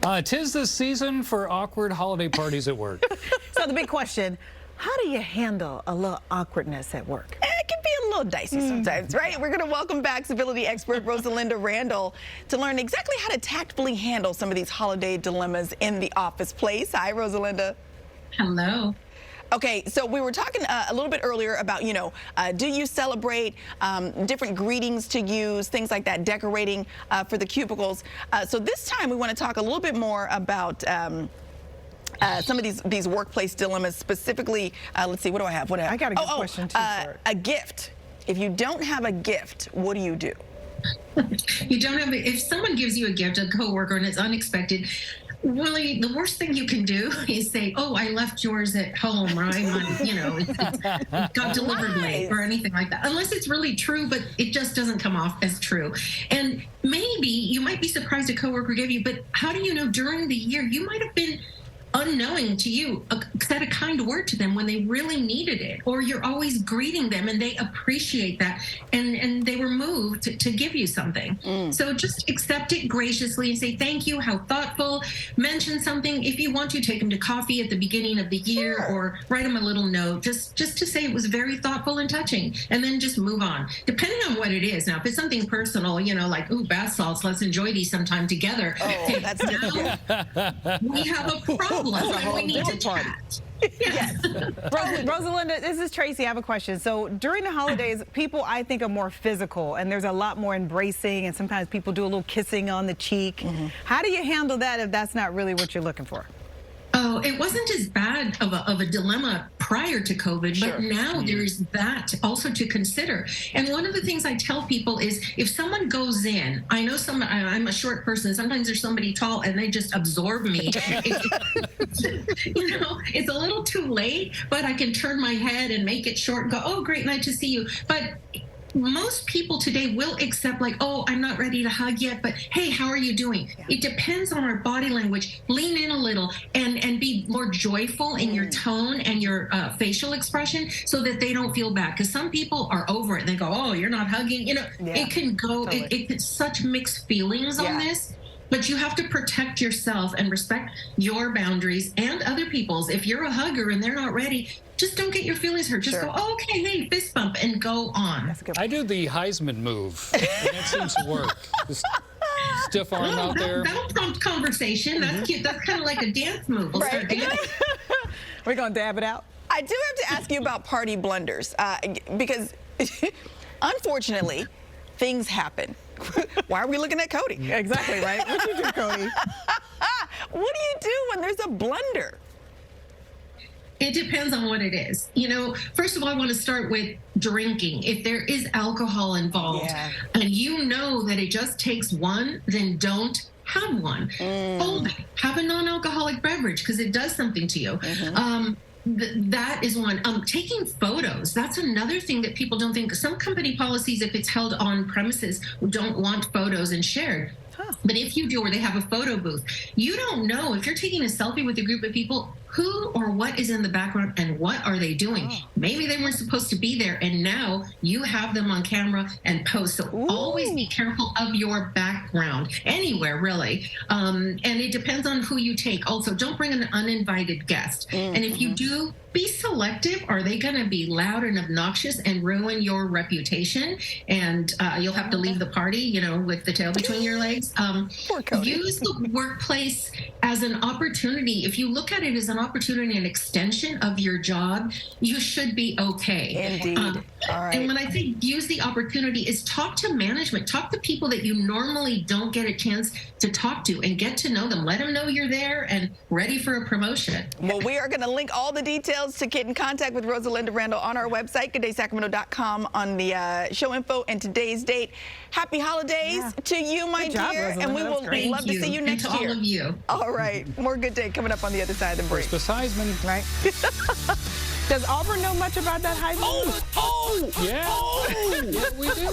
'Tis the season for awkward holiday parties at work. So the big question, how do you handle a little awkwardness at work? It can be a little dicey sometimes, right? We're going to welcome back civility expert Rosalinda Randall to learn exactly how to tactfully handle some of these holiday dilemmas in the office place. Hi, Rosalinda. Hello. Okay, so we were talking a little bit earlier about, do you celebrate different greetings to use, things like that, decorating for the cubicles. So this time we want to talk a little bit more about some of these workplace dilemmas, specifically, let's see, what do I have? I got a good question too. A gift. If you don't have a gift, what do you do? You don't have, if someone gives you a gift, a coworker, and it's unexpected, really, the worst thing you can do is say, "Oh, I left yours at home," or "I'm on, it got delivered late," or anything like that. Unless it's really true, but it just doesn't come off as true. And maybe you might be surprised a coworker gave you, but how do you know during the year you might have been unknowing to you, said a kind word to them when they really needed it, or you're always greeting them and they appreciate that, and they were moved to give you something. So just accept it graciously and say thank you, how thoughtful. Mention something. If you want to, take them to coffee at the beginning of the year, or write them a little note just to say it was very thoughtful and touching, and then just move on, depending on what it is. Now, if it's something personal, like, ooh, bath salts, let's enjoy these sometime together. Oh, that's different. We have a problem. And we need to chat. Yes. Rosalinda, this is Tracy. I have a question. So during the holidays, people, I think, are more physical, and there's a lot more embracing, and sometimes people do a little kissing on the cheek. How do you handle that if that's not really what you're looking for? Oh, it wasn't as bad of a dilemma prior to COVID, but now there's that also to consider. And one of the things I tell people is, if someone goes in, I know I'm a short person, sometimes there's somebody tall and they just absorb me. It's a little too late, but I can turn my head and make it short and go, "Oh, great night to see you." But most people today will accept, like, "Oh, I'm not ready to hug yet, but hey, how are you doing?" It depends on our body language. Lean in a little and be more joyful in your tone and your facial expression, so that they don't feel bad. Because some people are over it and they go, "Oh, you're not hugging." It can go, totally. It's such mixed feelings on this. But you have to protect yourself and respect your boundaries and other people's. If you're a hugger and they're not ready, just don't get your feelings hurt. Just go, "Oh, okay, hey, fist bump," and go on. I do the Heisman move, and that seems to work. Just stiff arm out there. That'll prompt conversation. That's cute. That's kind of like a dance move. We'll start dancing. We're going to dab it out. I do have to ask you about party blunders, because unfortunately, things happen. Why are we looking at Cody? Exactly, right? What you do, Cody? What do you do when there's a blunder? It depends on what it is. First of all, I want to start with drinking. If there is alcohol involved, and you know that it just takes one, then don't have one. Hold it. Have a non-alcoholic beverage, because it does something to you. That is one. Taking photos, that's another thing that people don't think. Some company policies, if it's held on premises, don't want photos and shared. But if you do, or they have a photo booth, you don't know if you're taking a selfie with a group of people, who or what is in the background and what are they doing. Maybe they weren't supposed to be there, and now you have them on camera and post. So always be careful of your background, anywhere really. And it depends on who you take. Also, don't bring an uninvited guest. And if you do, be selective. Are they going to be loud and obnoxious and ruin your reputation? And you'll have to leave the party, with the tail between your legs. Use the workplace as an opportunity. If you look at it as an opportunity, an extension of your job, you should be okay. Indeed. All right. And when I say use the opportunity, is talk to management, talk to people that you normally don't get a chance to talk to, and get to know them. Let them know you're there and ready for a promotion. Well, we are going to link all the details to get in contact with Rosalinda Randall on our website, GoodDaySacramento.com, on the show info and today's date. Happy holidays to you, my dear, and we will love to see you next year. All of you. All right, more Good Day coming up on the other side of the break. First Heisman, right? Does Auburn know much about that Heisman? Yeah, we do.